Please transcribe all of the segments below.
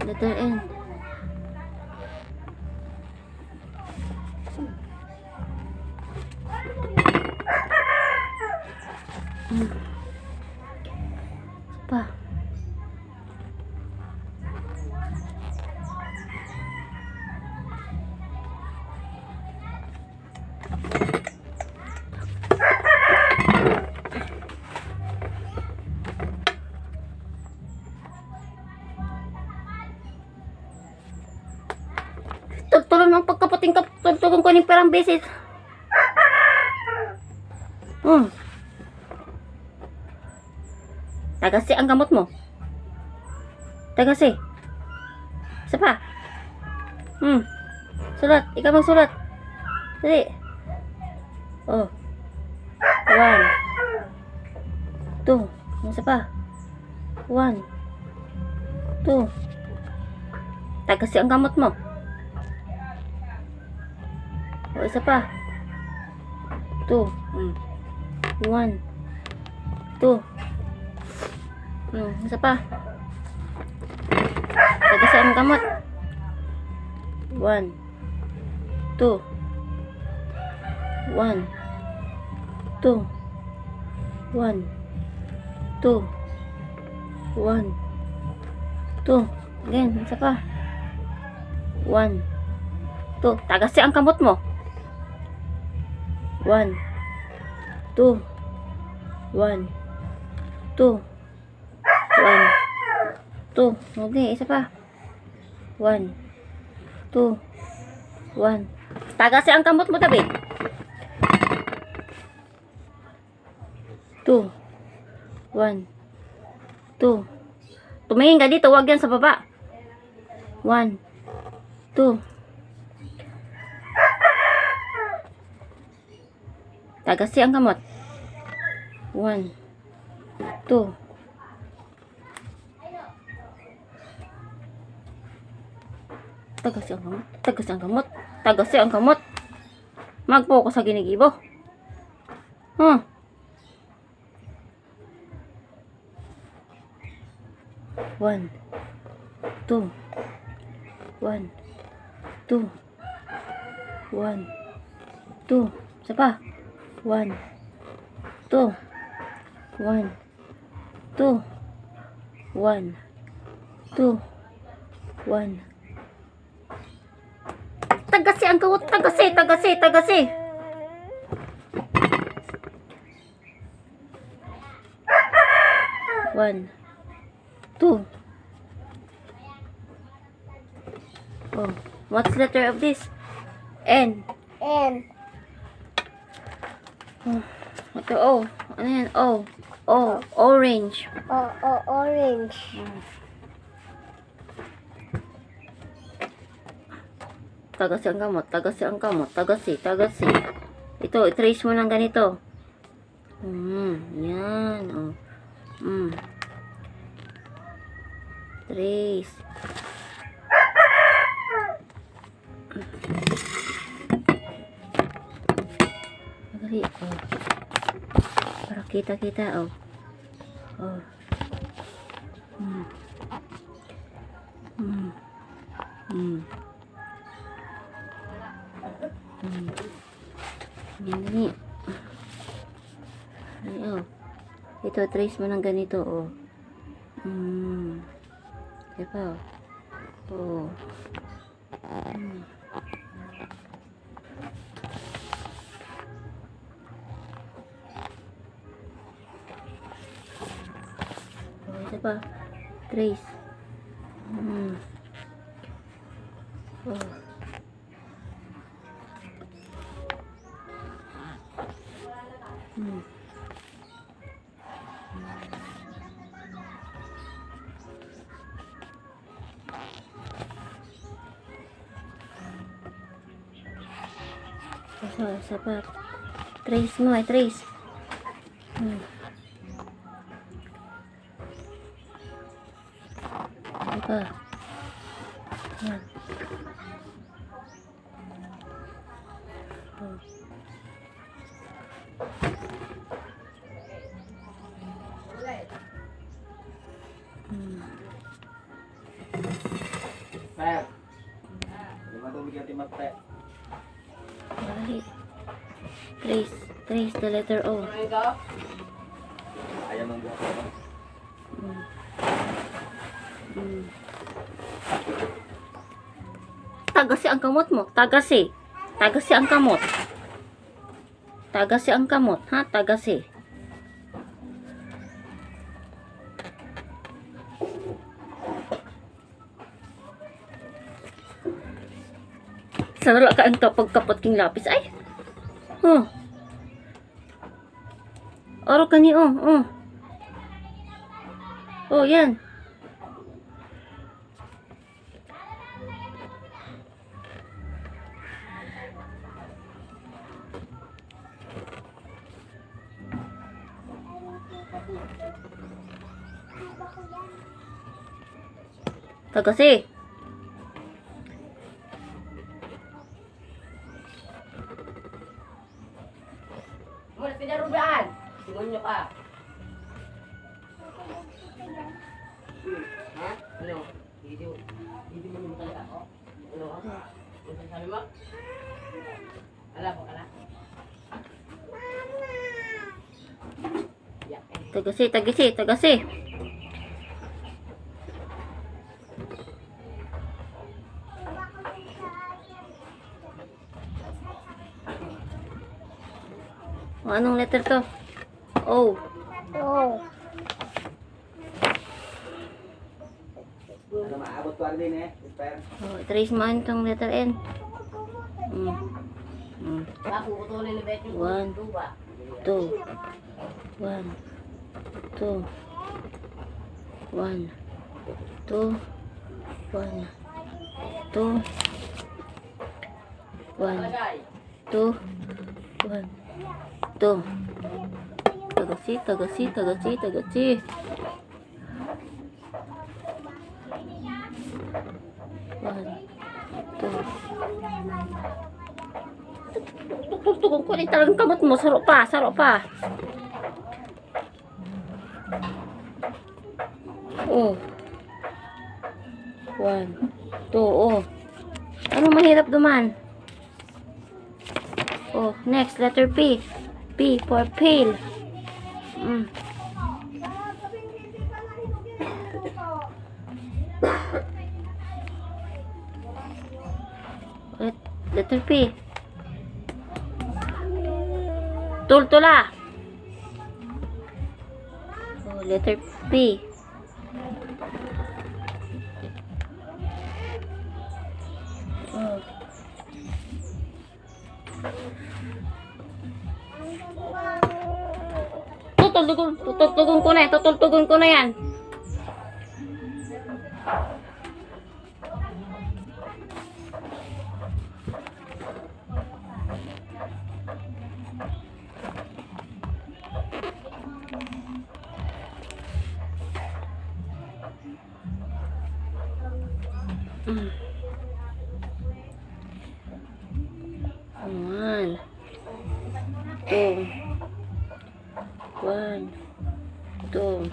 Letter N. Pa. Tulong ng pagkapating tulong ko ni perang beses. Tagasi ang gamot mo. Tagasi. Isa pa. Sulat. Ikaw magsulat. Dali. Oh. 1 2. Isa pa. 1 2. Tagasi ang gamot mo. O, isa pa. 2. 1 2. Isa pa. Tagasi ang gamot. 1 2 1 2 1 2 1 2. Again, isa pa. 1 2. Tagasi ang kamot mo. 1 2 1 2 1 2. Okay, isa pa. 1 2 1. Tagasi ang kamot mo, tabi. 2 1 2. Tumingin ka dito, wag yan sa baba. 1 2. Tagasi ang kamot. 1 2. Tagasi ang kamot. Tagasi ang kamot. Tagasi ang kamot. Magpo ko sa ginigibo. 1 2 1 2 1 2. Isa pa. 1 2 1 2 1 2 1. Tagasi ang kawat. Tagasi. 1 2. Oh, what's the letter of this? N. N. Ito O. Ano yan? O. Orange. Orange. Tagasi ang kamot. Tagasi. Ito, i-trace mo ng ganito. Yan. Oh. Trace. Dali. Oh. Para kita. Oh. Dali. Oh. Ito, trace mo ng ganito. Oh. Diba? Oh. Ito pa. Trace. Oh. Isa pa. Trace mo. Trace. Apa? Yan. Oh. Per. Lima tubig yung timate. Dali. Trace the letter O. Ayaw mong buhok mo. Mm. Mm. Tagasi ang kamot mo. Tagasi. Tagasi ang kamot. Tagasi ang kamot. Ha? Tagasi. Sarala ka ang pagkapot king lapis. Ay! Oh. Oro ka ni oh. Oh, yan. Tagasi. Mula pinarubaan. Simonyo ka. Ha? Ano? Hindi mo naman talaga ako? Ano ako? Ano sabi mo? Ala po ka na? Yak eh. Tagasi. O, anong letter to? O. Oh. Ano maabot ko din eh. Per. O, trace mo itong letter N. Pakukutunin ni Bet yung One. duwa. 2 1 2 1 2 1 2 1 Palagay. 2 1 2 Tagasi. One, two. Tugon ko ni talagang kamot mo. Saro pa. Oh. 1, 2, oh. Ano mahirap duman? Oh, next, letter P. P for pale. Letter P. Tultula. Oh, letter P. Oh. Tutultugon ko na yan. One, two, one, two,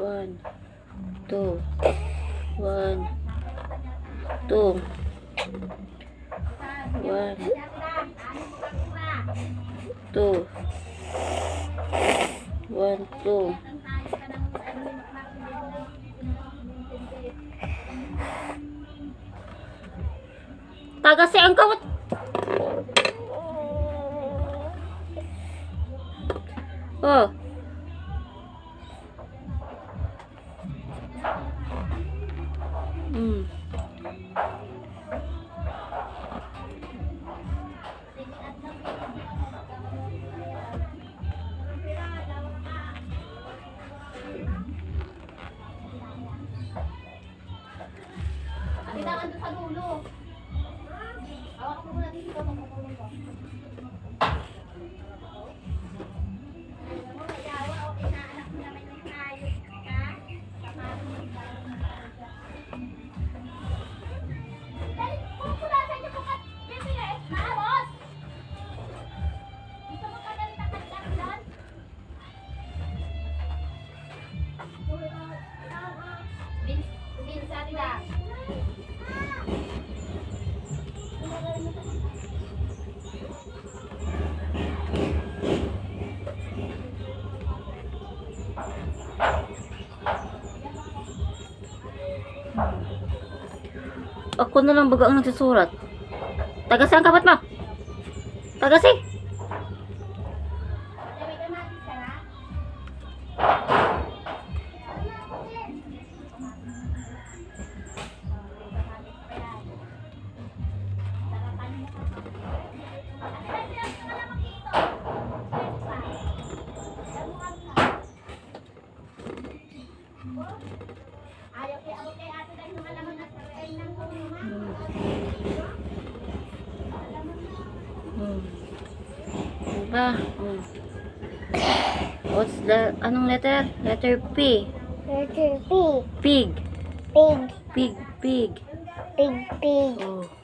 one, two, one, two, one, two, one, two. Tagasi ang kawat. Oh. Kailangan doon sa dulo. Hawak mo muna dito. Magpapulong ko. Bin sa atin na. Ako na lang baga ang nagsusurat. Tagasi ang kapat mo. Tagasi. Diba? What's the, anong letter? Letter P. Letter P. Pig. Pig. Pig, pig. Pig, pig. Oh.